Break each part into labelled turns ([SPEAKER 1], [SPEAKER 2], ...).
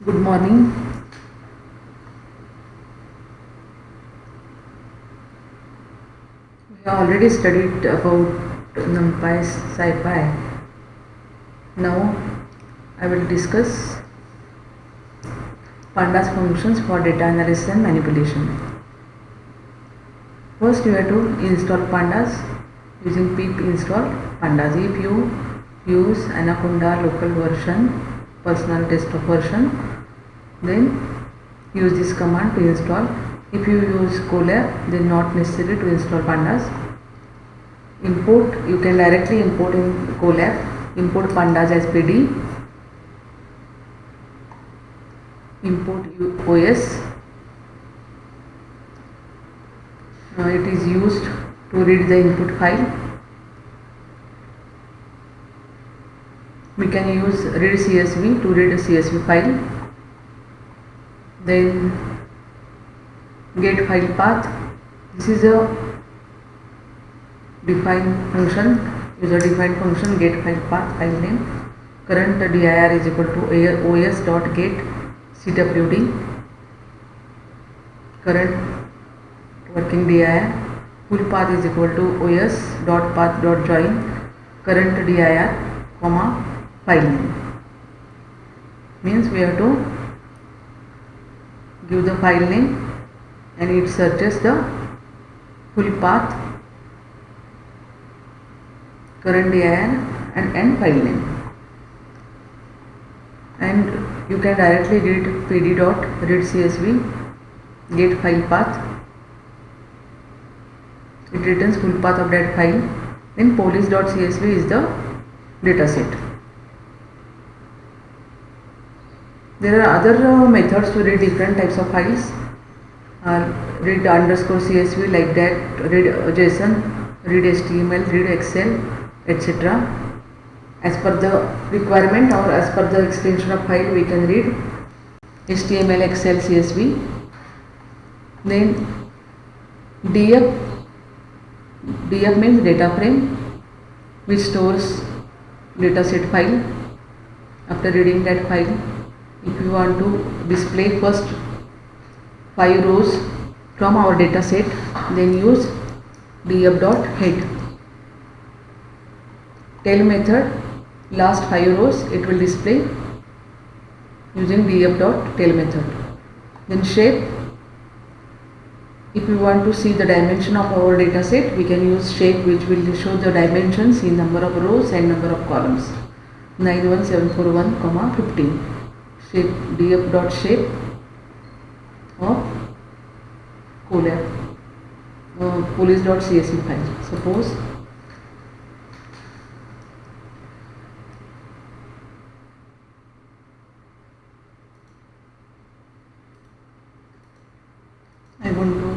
[SPEAKER 1] Good morning. We have already studied about NumPy, SciPy. Now I will discuss Pandas functions for data analysis and manipulation. First you have to install Pandas using pip install Pandas. If you use Anaconda local version, personal desktop version, then use this command to install. If you use Colab, then not necessary to install Pandas. Import, you can directly import in Colab. Import Pandas as PD. Import OS. It is used to read the input file. We can use read CSV to read a CSV file. Then get file path. This is a defined function, user defined function. Get file path, file name. Current dir is equal to os.get cwd. Current working dir. Full path is equal to os.path.join current dir, comma file name. Means we have to give the file name and it searches the full path, current dir and file name. And you can directly read pd.read csv, get file path. It returns full path of that file. Then police.csv is the dataset. There are other methods to read different types of files. Read underscore CSV like that, read JSON, read HTML, read Excel, etc. As per the requirement or as per the extension of file, we can read HTML, Excel, CSV. Then DF means data frame, which stores dataset file. After reading that file, if you want to display first 5 rows from our dataset, then use df.head. Tail method, last 5 rows it will display using df.tail method. Then shape, if we want to see the dimension of our dataset, we can use shape, which will show the dimensions in number of rows and number of columns. 91741, 15. Shape, df.shape of Colab, police.csv file. Suppose I want to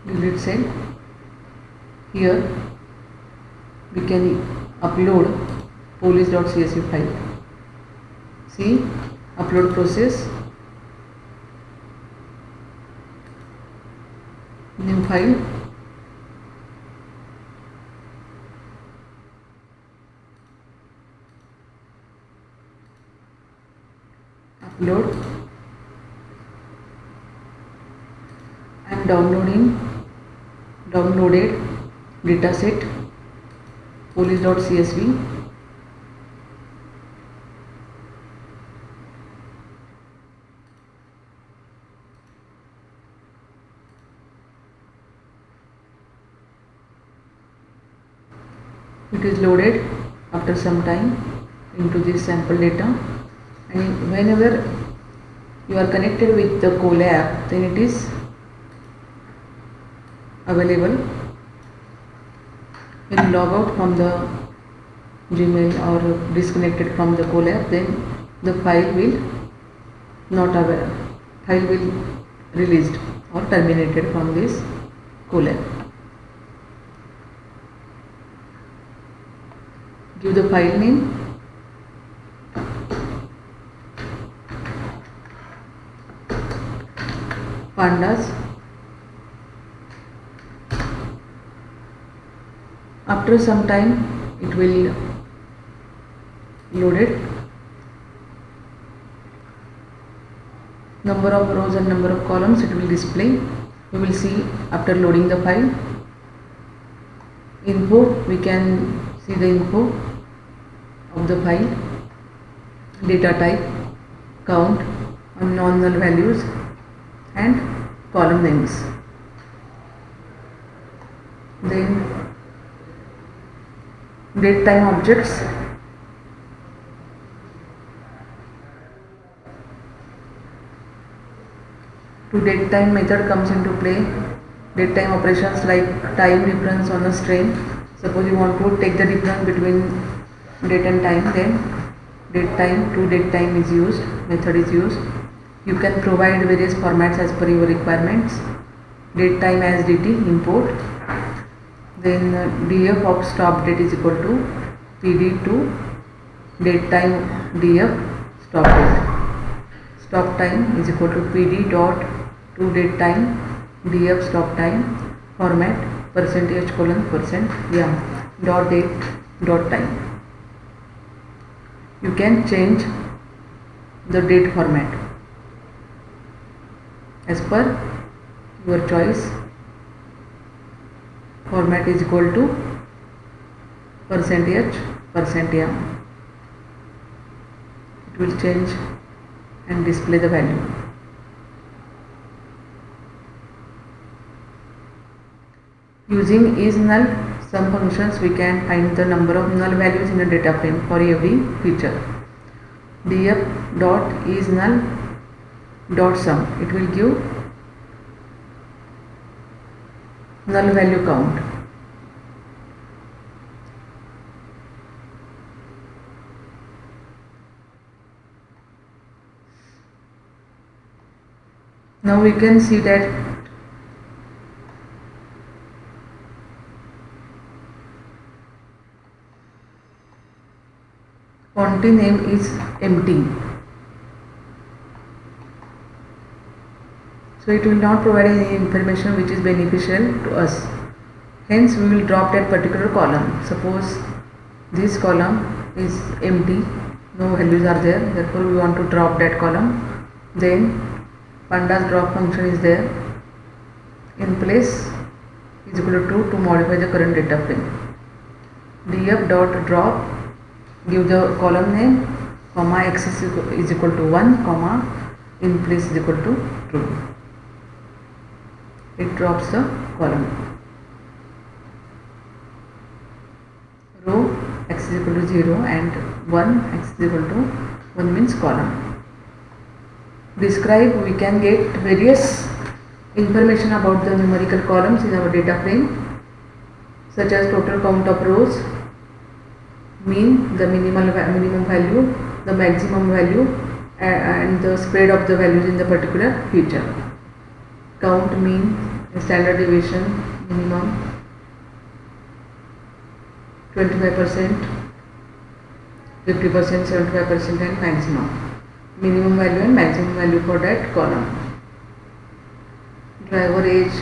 [SPEAKER 1] delete cell. Here we can upload police.csv file. See, upload process, new file, upload. I am downloaded dataset police.csv. It is loaded after some time into this sample data, and whenever you are connected with the Colab, then it is available. When you log out from the Gmail or disconnected from the Colab, then the file will not available. File will released or terminated from this Colab. Give the file name, pandas. After some time it will loaded. Number of rows and number of columns it will display. We will see after loading the file. Info, we can see the info of the file, data type, count on non-null values and column names. Then date time objects. To date time method comes into play. Date time operations like time difference on a string. Suppose you want to take the difference between date and time, then date time to date time is used, method is used. You can provide various formats as per your requirements. Date time as dt, import. Then df of stop date is equal to pd to date time df stop date. Stop time is equal to pd dot to date time df stop time, format %:% dot date dot time. You can change the date format as per your choice. Format is equal to %:%. It will change and display the value. Using is null sum functions, we can find the number of null values in a data frame for every feature. df dot is null dot sum, it will give null value count. Now we can see that quantity name is empty, so it will not provide any information which is beneficial to us. Hence we will drop that particular column. Suppose this column is empty, no values are there, therefore we want to drop that column. Then pandas drop function is there. In place is equal to modify the current data frame. df dot drop, give the column name, comma x is equal to 1, comma in place is equal to true. It drops the column. Row x is equal to 0 and 1, x is equal to 1 means column. Describe, we can get various information about the numerical columns in our data frame, such as total count of rows, mean, the minimum value, the maximum value, and the spread of the values in the particular feature. Count, mean, standard deviation, minimum 25%, 50%, 75% and maximum. Minimum value and maximum value for that column. Driver age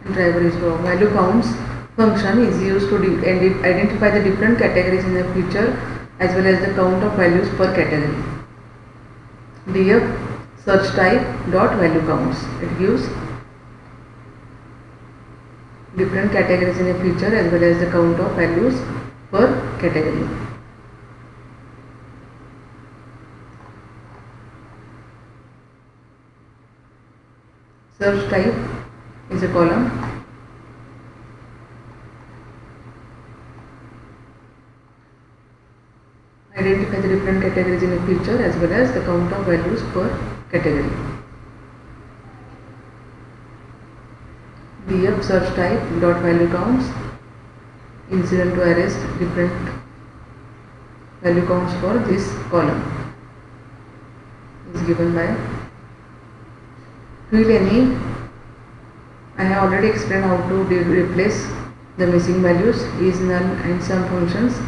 [SPEAKER 1] and driver age row. Value counts function is used to identify the different categories in the feature as well as the count of values per category. df search type dot value counts, it gives different categories in a feature as well as the count of values per category. Search type is a column. Identify the different categories in a feature as well as the count of values per category. df search type dot value counts, incident to arrest, different value counts for this column is given by fill any. I have already explained how to replace the missing values, is null and sum functions.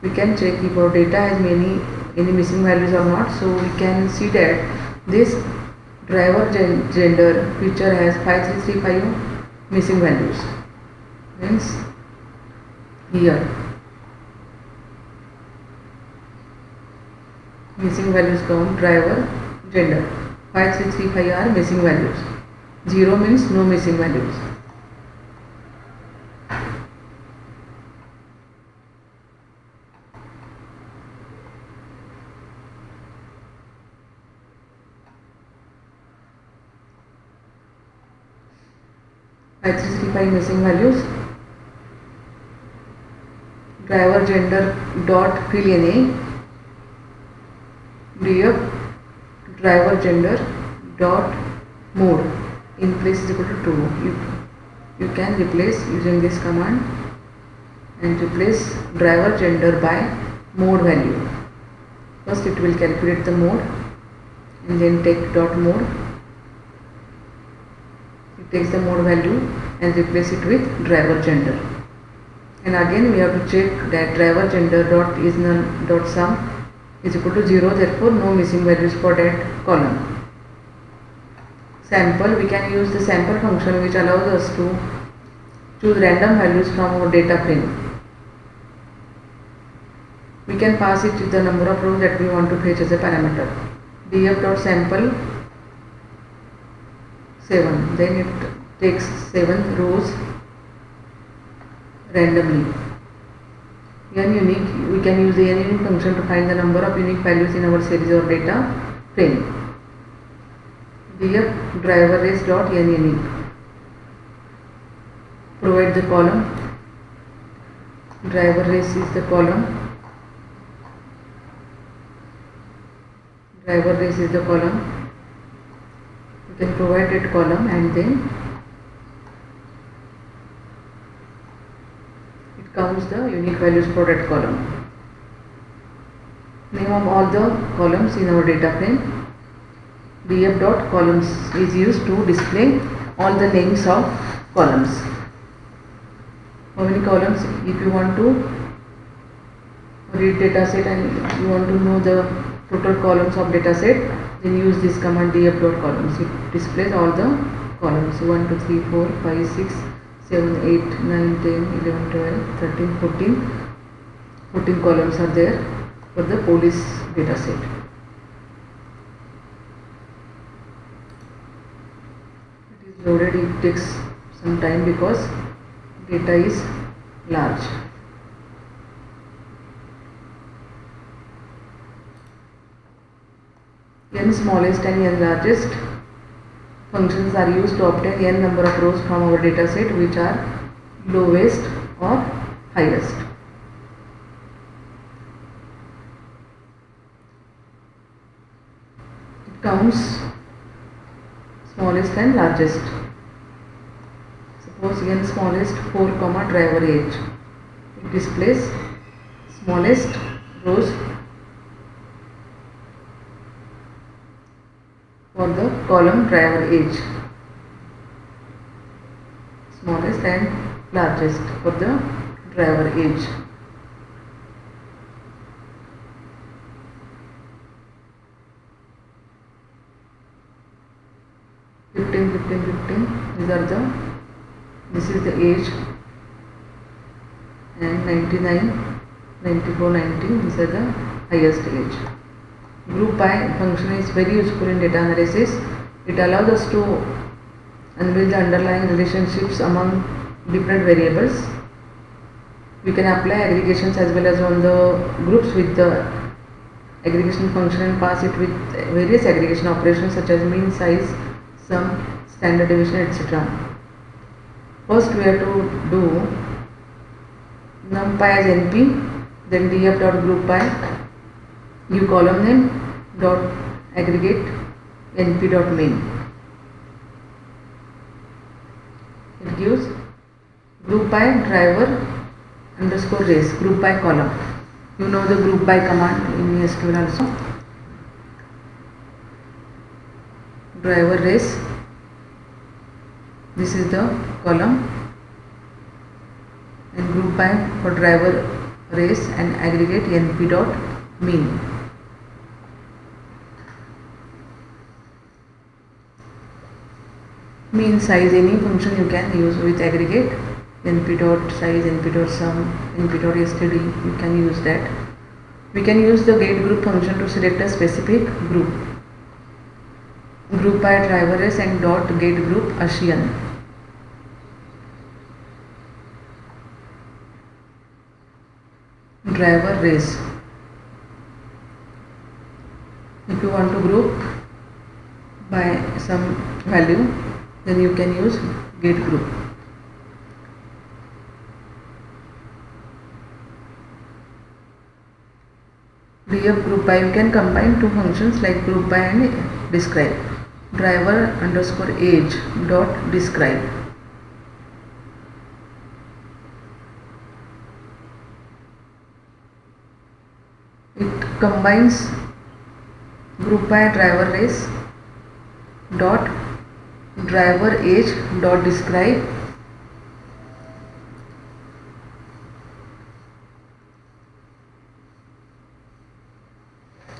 [SPEAKER 1] We can check if our data has any missing values or not. So we can see that this driver gender feature has 5335 missing values, means here missing values count, driver, gender. 5335 are missing values. 0 means no missing values. Missing values. Driver gender dot fill NA. Df driver gender dot mode in place is equal to 2. You can replace using this command and replace driver gender by mode value. First it will calculate the mode and then take dot mode. It takes the mode value and replace it with driver gender. And again we have to check that driver gender dot is none dot sum is equal to 0, therefore no missing values for that column. Sample, we can use the sample function which allows us to choose random values from our data frame. We can pass it with the number of rows that we want to fetch as a parameter. df.sample 7, then it takes 7 rows randomly. Unique, we can use the unique function to find the number of unique values in our series or data frame. df driver race dot unique. Provide the column. Driver race is the column. Driver race is the column. You can provide that column and then counts the unique values for that column. Name of all the columns in our data frame. df dot columns is used to display all the names of columns. How many columns? If you want to read data set and you want to know the total columns of data set, then use this command df dot columns. It displays all the columns 1, 2, 3, 4, 5, 6, 7, 8, 9, 10, 11, 12, 13, 14 columns are there for the police data set. It is loaded, it takes some time because data is large. N smallest and n largest functions are used to obtain n number of rows from our data set which are lowest or highest. It counts smallest and largest. Suppose n smallest 4, driver age. It displays smallest rows for the column driver age, smallest and largest for the driver age. This is the age, and 99, 94, 90, these are the highest age. Group by function is very useful in data analysis. It allows us to analyze the underlying relationships among different variables. We can apply aggregations as well as on the groups with the aggregation function and pass it with various aggregation operations such as mean, size, sum, standard deviation, etc. First we have to do numpy as np, then df.group by give column name dot aggregate np dot main. It gives group by driver underscore race, group by column. You know the group by command in SQL also. Driver race, this is the column, and group by for driver race and aggregate np dot mean. Mean size, any function you can use with aggregate np dot size, np dot sum, np dot std, you can use that. We can use the getGroup function to select a specific group. Group by driver race and dot getGroup ASEAN. Driver race. If you want to group by some value, then you can use getGroup. DF group by, you can combine two functions like group by and describe. Driver underscore age dot describe. It combines group by driver race dot driver age dot describe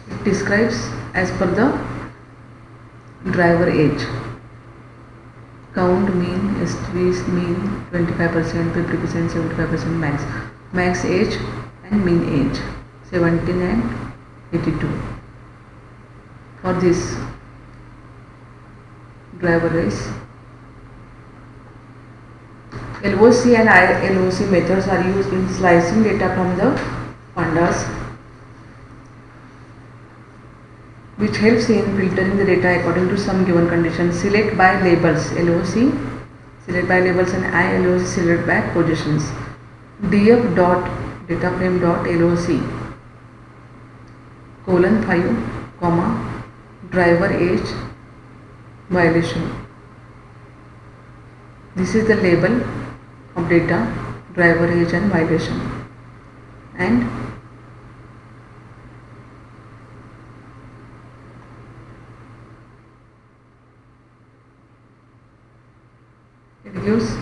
[SPEAKER 1] it describes as per the driver age, count, mean, estimate, mean, 25%, 50%, 75%, max age and mean age 17 and 82 for this driver race. LOC and ILOC methods are used in slicing data from the pandas, which helps in filtering the data according to some given condition. Select by labels, LOC select by labels, and ILOC select by positions. DF dot dataframe dot LOC :5, comma, driver age violation. This is the label of data, driver age and violation, and it gives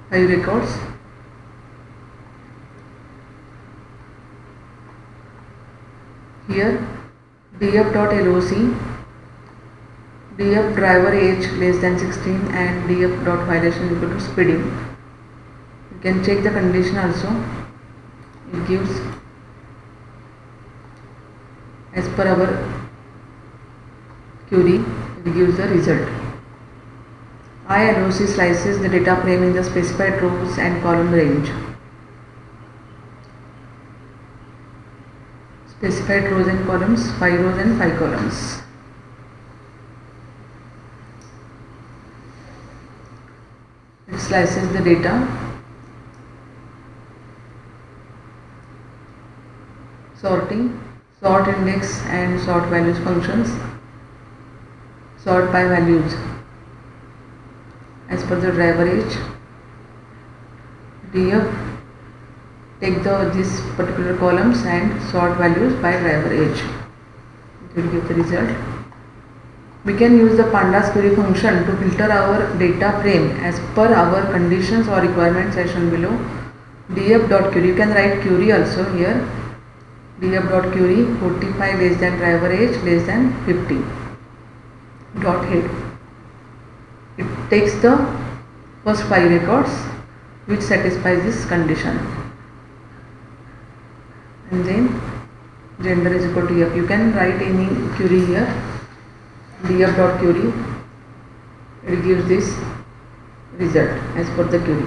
[SPEAKER 1] 5 records. Here df.loc, df driver age less than 16 and df.violation equal to speeding. You can check the condition also. It gives as per our query, it gives the result. ILOC slices the data frame in the specified rows and column range. Specified rows and columns, 5 rows and 5 columns. It slices the data. Sorting, sort index and sort values functions. Sort by values as per the driver age. DF take this particular columns and sort values by driver age. It will give the result. We can use the pandas query function to filter our data frame as per our conditions or requirements as shown below. df.query, you can write query also here. df.query 45 less than driver age less than 50 dot head. It takes the first 5 records which satisfies this condition, and then gender is equal to F. You can write any query here. df.query, it gives this result as per the query.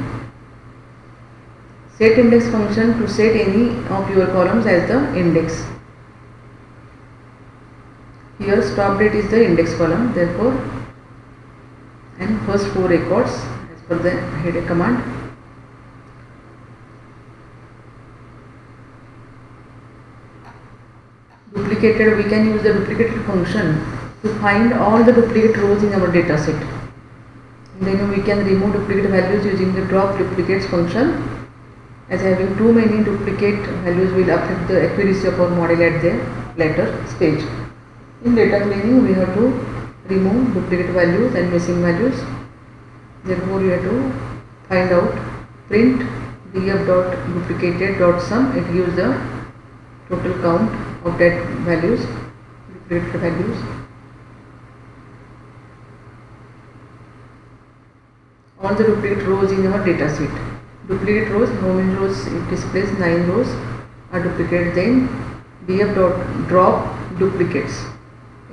[SPEAKER 1] Set index function to set any of your columns as the index. Here stop date is the index column, therefore, and first 4 records as per the header command. Duplicated, we can use the duplicated function to find all the duplicate rows in our data set. Then we can remove duplicate values using the drop duplicates function, as having too many duplicate values will affect the accuracy of our model at the later stage. In data cleaning, we have to remove duplicate values and missing values. Therefore, we have to find out print df.duplicated.sum. It gives the total count of that values, duplicated values. All the duplicate rows in our data set. Duplicate rows, how many rows? It displays 9 rows. a duplicate, then df dot drop duplicates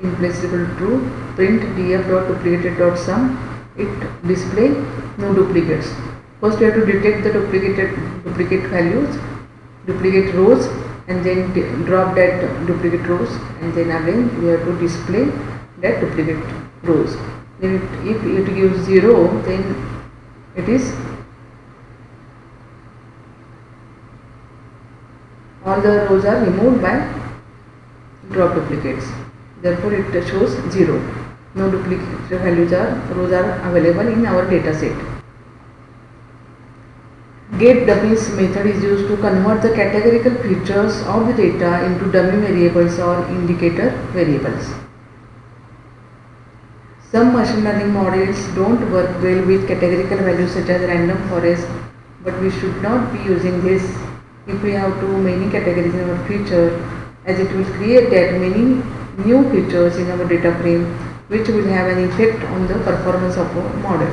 [SPEAKER 1] in place equal to true, print df dot duplicated dot sum, it display no duplicates. First we have to detect the duplicate values, duplicate rows, and then drop that duplicate rows, and then again we have to display that duplicate rows. Then if it gives 0, then it is all the rows are removed by drop duplicates. Therefore it shows 0. No duplicate rows are available in our data set. Get dummies method is used to convert the categorical features of the data into dummy variables or indicator variables. Some machine learning models don't work well with categorical values such as random forest, but we should not be using this if we have too many categories in our feature, as it will create that many new features in our data frame which will have an effect on the performance of our model.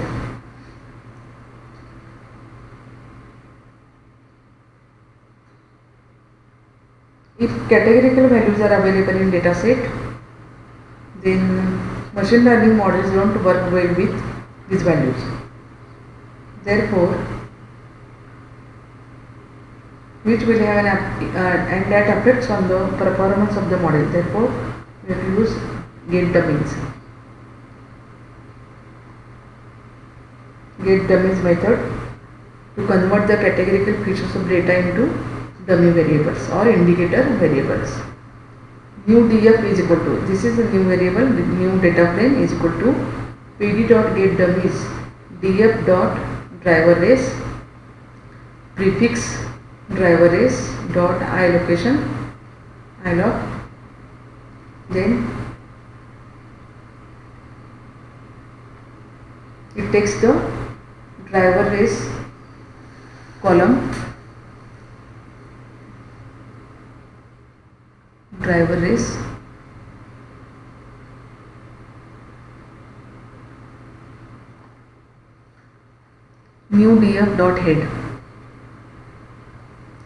[SPEAKER 1] If categorical values are available in data set, then machine learning models don't work well with these values. Therefore, which will have and that affects on the performance of the model. Therefore, we have to use get dummies. Get dummies method to convert the categorical features of data into dummy variables or indicator variables. New df is equal to, this is a new variable, the new data frame is equal to pd.getDummies df dot driver race prefix driver race dot iLocation iLoc, then it takes the driver race column, driver race, new df dot head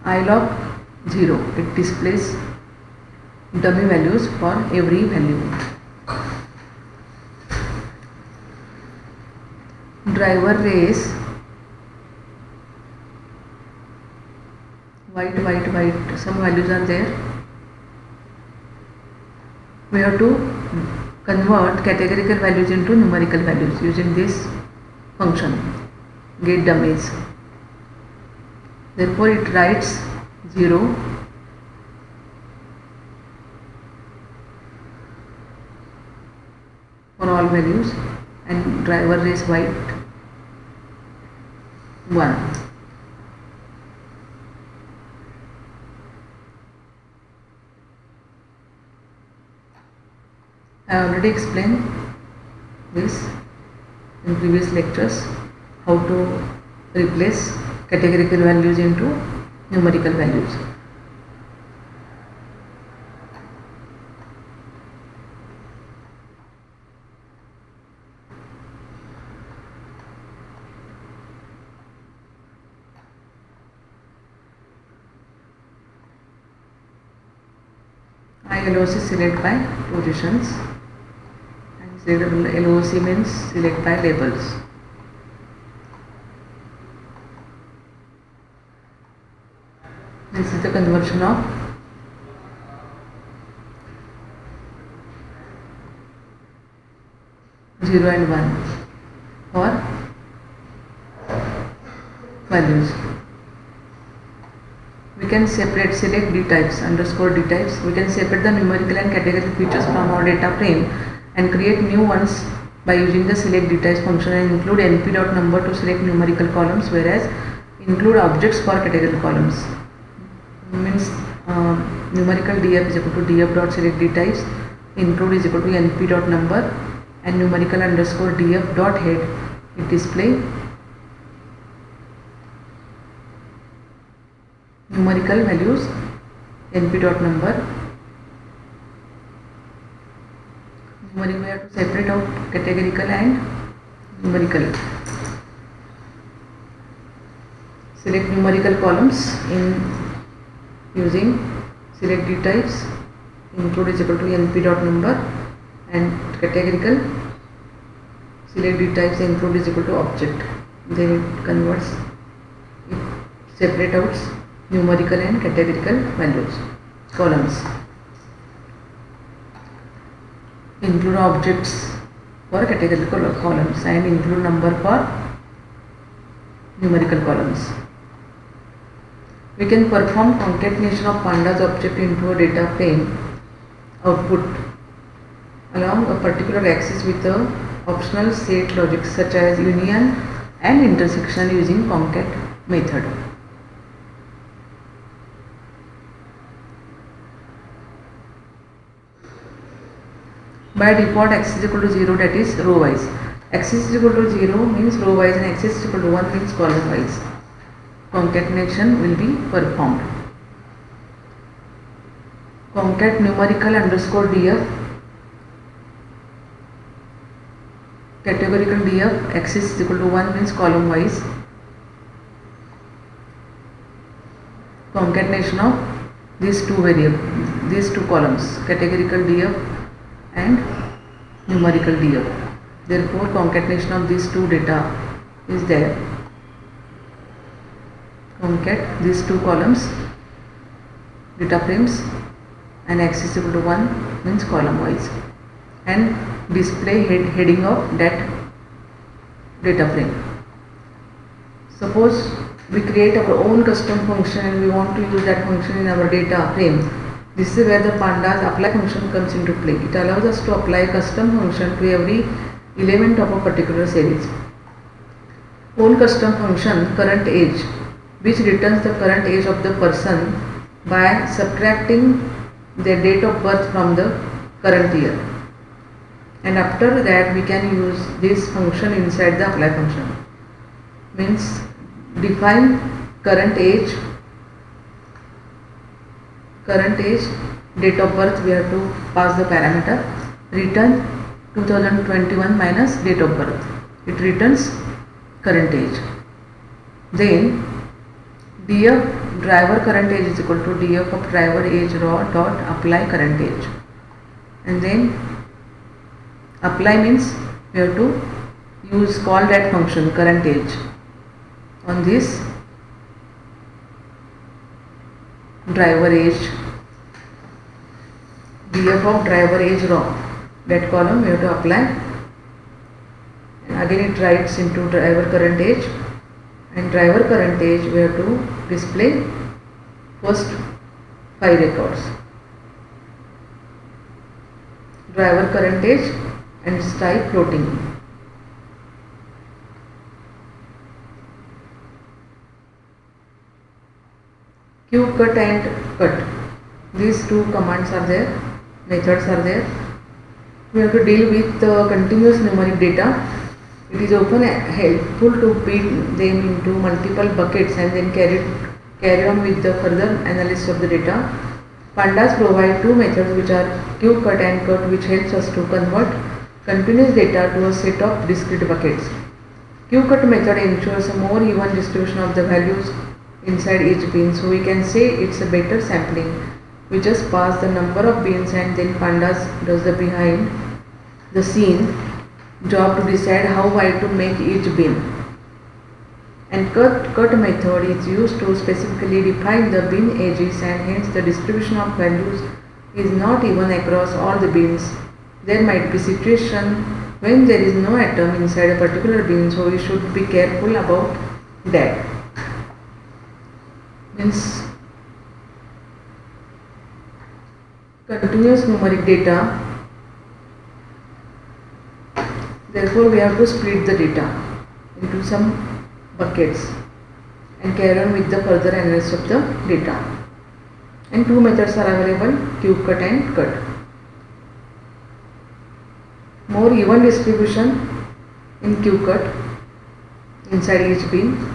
[SPEAKER 1] iLoc 0, it displays dummy values for every value. Driver race white, some values are there. We have to convert categorical values into numerical values using this function get dummies. Therefore it writes 0 for all values and driver race white 1. I already explained this in previous lectures, how to replace categorical values into numerical values. LOC select by positions, and LOC means select by labels. This is the conversion of zero and 1 for values. We can separate, select d types, underscore d types. We can separate the numerical and categorical features from our data frame and create new ones by using the select d types function and include np.number to select numerical columns, whereas include objects for categorical columns. Means numerical df is equal to df dot select d types, include is equal to np.number, and numerical underscore df dot head, it display numerical values np.number. We have to separate out categorical and numerical. Select numerical columns in using select d types, include is equal to np dot number, and categorical select d types include is equal to object. Then it converts, it separate out numerical and categorical values, columns. Include objects for categorical columns and include number for numerical columns. We can perform concatenation of pandas object into a data frame output along a particular axis with a optional set logic such as union and intersection using concat method. By default, axis is equal to 0, that is row wise. Axis is equal to 0 means row wise and axis is equal to 1 means column wise. Concatenation will be performed. Concat numerical underscore df, categorical df, axis is equal to 1 means column wise. Concatenation of these two variables, these two columns, categorical df and numerical df. Therefore, concatenation of these two data is there. Concat these two columns, data frames, and axis equal to 1 means column wise, and display heading of that data frame. Suppose we create our own custom function and we want to use that function in our data frame. This is where the pandas apply function comes into play. It allows us to apply a custom function to every element of a particular series. Own custom function current age, which returns the current age of the person by subtracting their date of birth from the current year. And after that we can use this function inside the apply function. Means define current age, date of birth, we have to pass the parameter, return 2021 minus date of birth. It returns current age. Then df driver current age is equal to df of driver age raw dot apply current age. And then apply means we have to call that function current age on this driver age, df of driver age raw, that column we have to apply, and again it writes into driver current age, and driver current age we have to display first 5 records, driver current age, and its type floating. Cut and cut, these two commands are there, methods are there. We have to deal with continuous numeric data. It is often helpful to build them into multiple buckets and then carry on with the further analysis of the data. Pandas provide two methods which are cut and cut, which helps us to convert continuous data to a set of discrete buckets. Cut method ensures a more even distribution of the values inside each bin, so we can say it's a better sampling. We just pass the number of bins and then pandas does the behind the scene job to decide how wide to make each bin. And cut method is used to specifically define the bin edges, and hence the distribution of values is not even across all the bins. There might be situation when there is no atom inside a particular bin, so we should be careful about that. Means continuous numeric data, therefore we have to split the data into some buckets and carry on with the further analysis of the data. And two methods are available, cut and cut. More even distribution in cut inside each bin,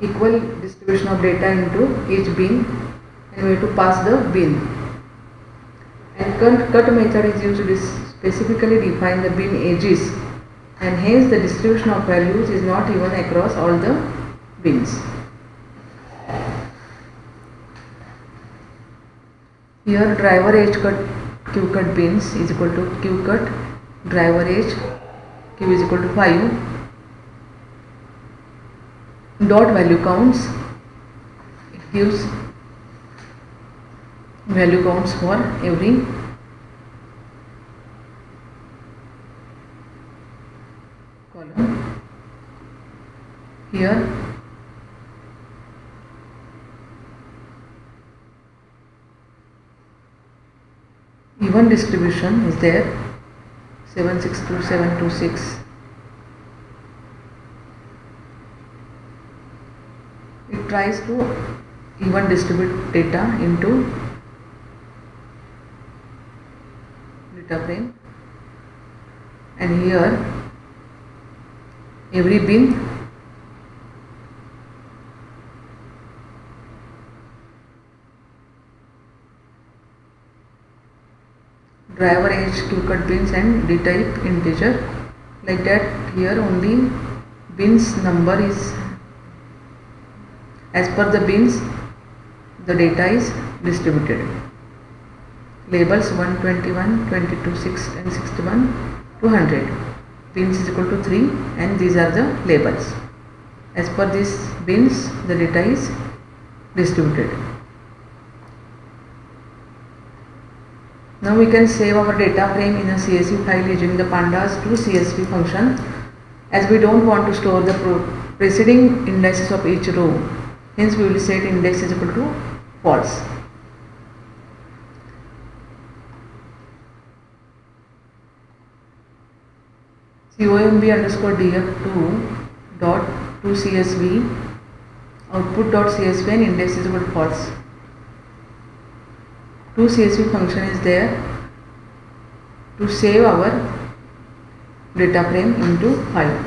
[SPEAKER 1] equal distribution of data into each bin, and we have to pass the bin. And cut method is used to specifically define the bin edges, and hence the distribution of values is not even across all the bins. Here driver age cut q cut bins is equal to q cut driver age q is equal to 5. Dot value counts, it gives value counts for every column. Here even distribution is there, 762, 726. It tries to even distribute data into data frame, and here every bin driver age q cut bins and d type integer, like that. Here only bins number is as per the bins, the data is distributed. Labels 121, 22, 6 and 61 to 100. Bins is equal to 3 and these are the labels. As per these bins, the data is distributed. Now we can save our data frame in a CSV file using the pandas to CSV function. As we don't want to store the preceding indices of each row, hence we will set index is equal to false. comb underscore df2 dot to CSV output dot CSV and index is equal to false. To CSV function is there to save our data frame into file.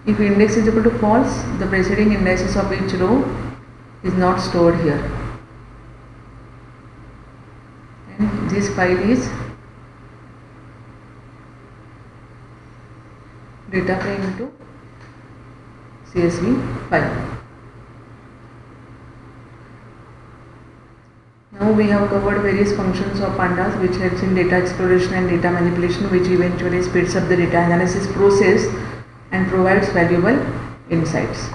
[SPEAKER 1] If index is equal to false, the preceding indices of each row is not stored here, and this file is data frame into CSV file. Now we have covered various functions of pandas which helps in data exploration and data manipulation, which eventually speeds up the data analysis process and provides valuable insights.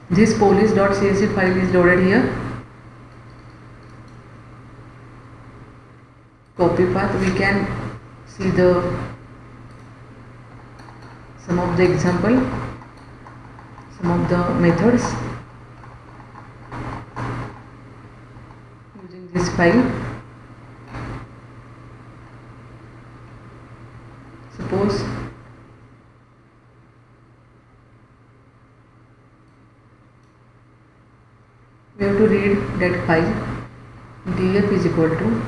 [SPEAKER 1] This police.csv file is loaded here. Copy path, we can see some of the example, some of the methods using this file. Suppose we have to read that file. df is equal to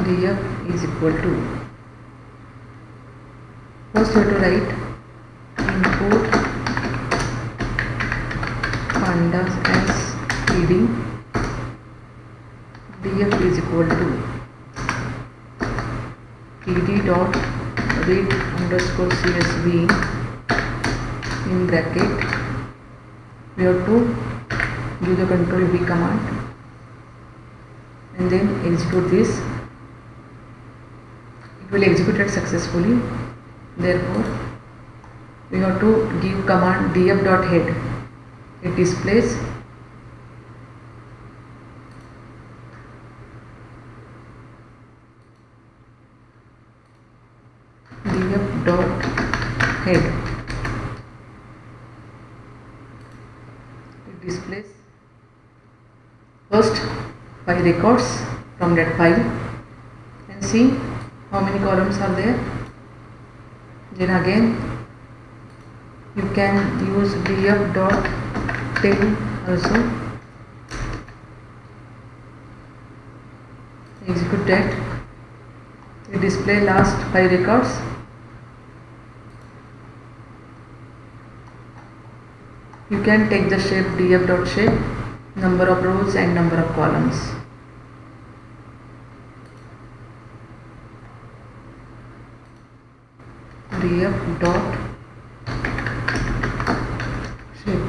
[SPEAKER 1] df is equal to, first you have to write input pandas as pd, df is equal to pd dot read underscore csv in bracket. We have to give the control v command and then execute this. It will execute it successfully. Therefore we have to give command df.head. It displays df.head. It displays first 5 records from that file and see how many columns are there. Then again you can use df.tail also. Execute that. It display last 5 records. You can take the shape df dot shape, number of rows and number of columns. Df dot shape.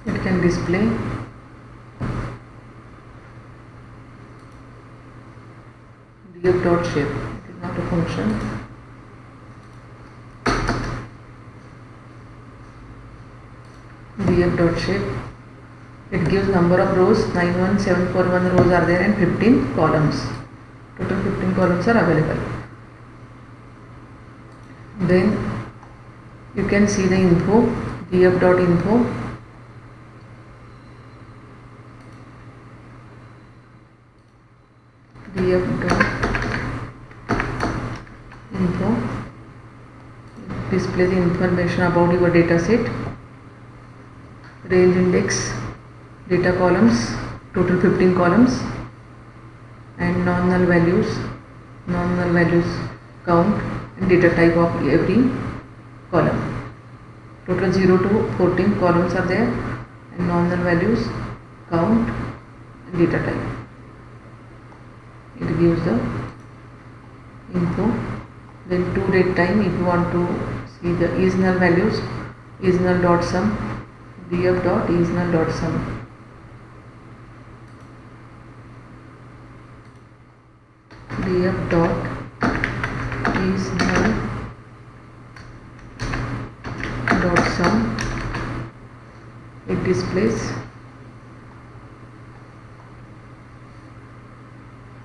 [SPEAKER 1] It can display df dot shape. It is not a function. Df dot shape. It gives number of rows, 91741 rows are there and 15 columns. Total 15 columns are available. Then you can see the info, df dot info. Df dot info. It displays the information about your data set. Range index, data columns, total 15 columns, and non-null values count and data type of every column. Total 0 to 14 columns are there, and non-null values count and data type. It gives the info. Then to date time, if you want to see the is null values, is null dot sum, df dot is null dot sum. Df dot is null dot sum. It displays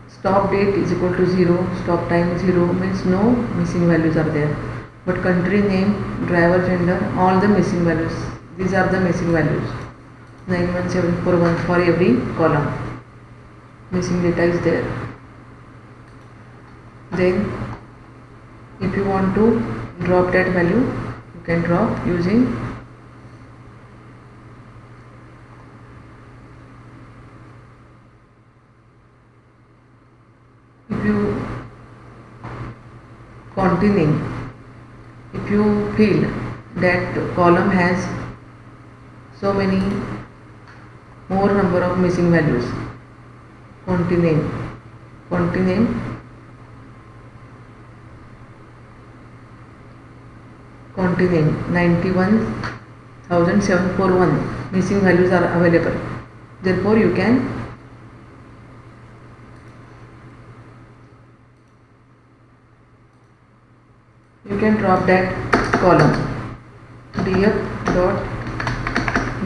[SPEAKER 1] stop date is equal to 0, stop time 0, means no missing values are there. But country name, driver gender, all the missing values. These are the missing values. 91741 for every column. Missing data is there. Then if you want to drop that value, you can drop using continuing. If you feel that column has so many more number of missing values, continuing 91,741 missing values are available. Therefore you can drop that column. Df dot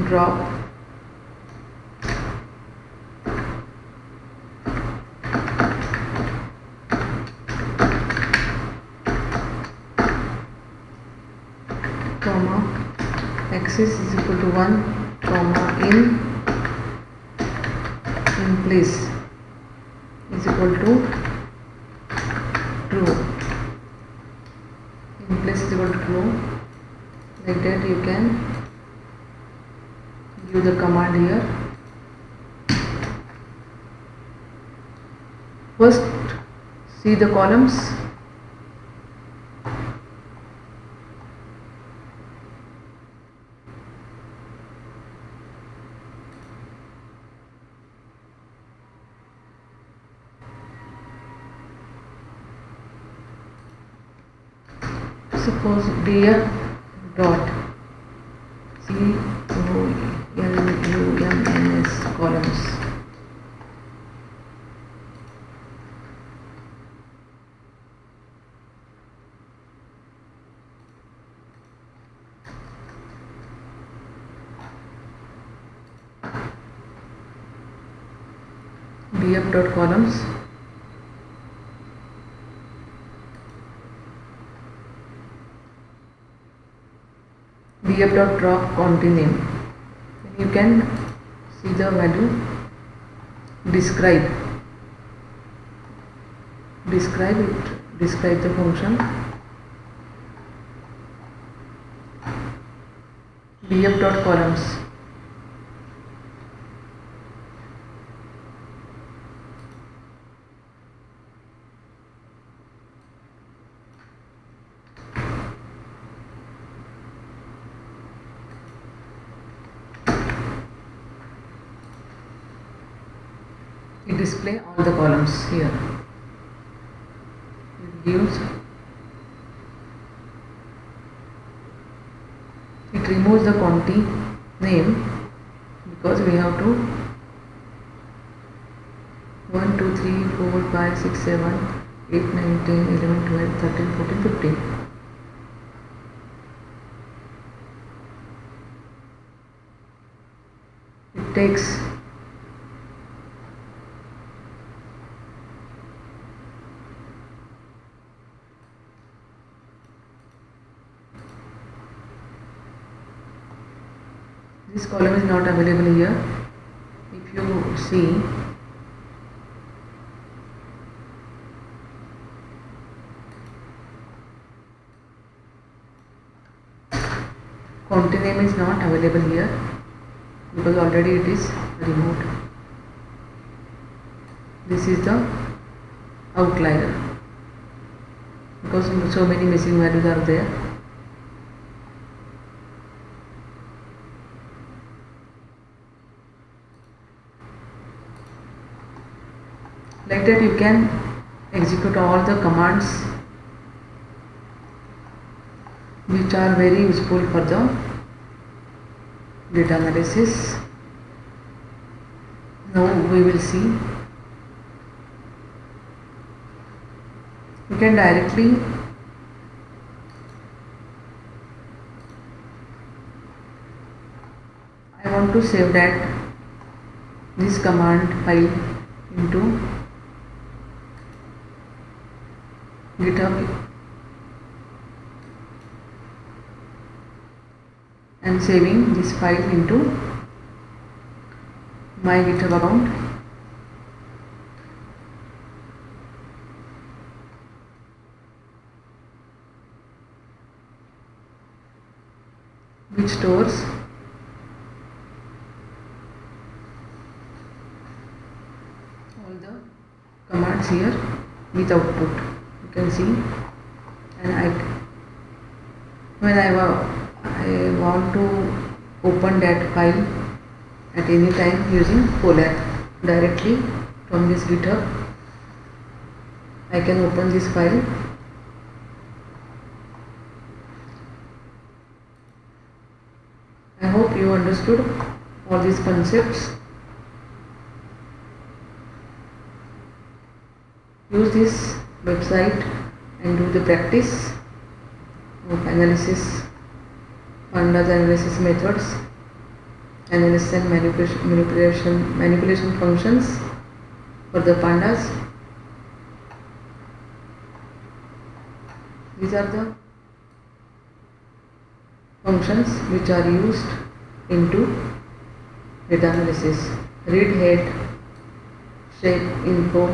[SPEAKER 1] drop comma axis is equal to 1 comma in place is equal to true. In place is equal to true. Like that you can give the command here. First see the columns. Suppose df dot columns columns. Df dot columns. Df dot drop county name. You can see the value. Describe the function. Df dot columns. display all the columns here. It removes the quantity name because we have to 1, 2, 3, 4, 5, 6, 7, 8, 9, 10, 11, 12, 13, 14, 15. It takes this column is not available here. If you see, content name is not available here because already it is removed. This is the outlier because so many missing values are there. Like that you can execute all the commands which are very useful for the data analysis. Now we will see. You can directly I want to save that this command file into GitHub and saving this file into my GitHub account. Which stores all the commands here with output. You can see, and when I want to open that file at any time using Colab directly from this GitHub, I can open this file. I hope you understood all these concepts. Use this website and do the practice of analysis, pandas analysis methods, analysis and manipulation functions for the pandas. These are the functions which are used into data analysis. Read, head, shape, info,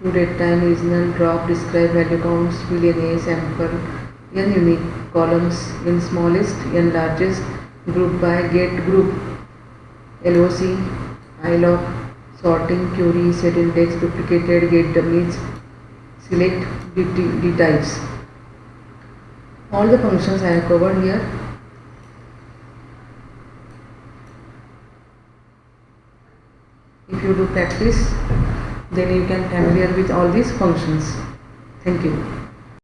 [SPEAKER 1] to date time, regional, drop, describe, value counts, boolean a, sample, n unique columns, n smallest, n largest, group by, get group, LOC, ILOC, sorting, query, set index, duplicated, get dummies, select, d types. All the functions I have covered here. If you do practice, then you can familiar with all these functions. Thank you.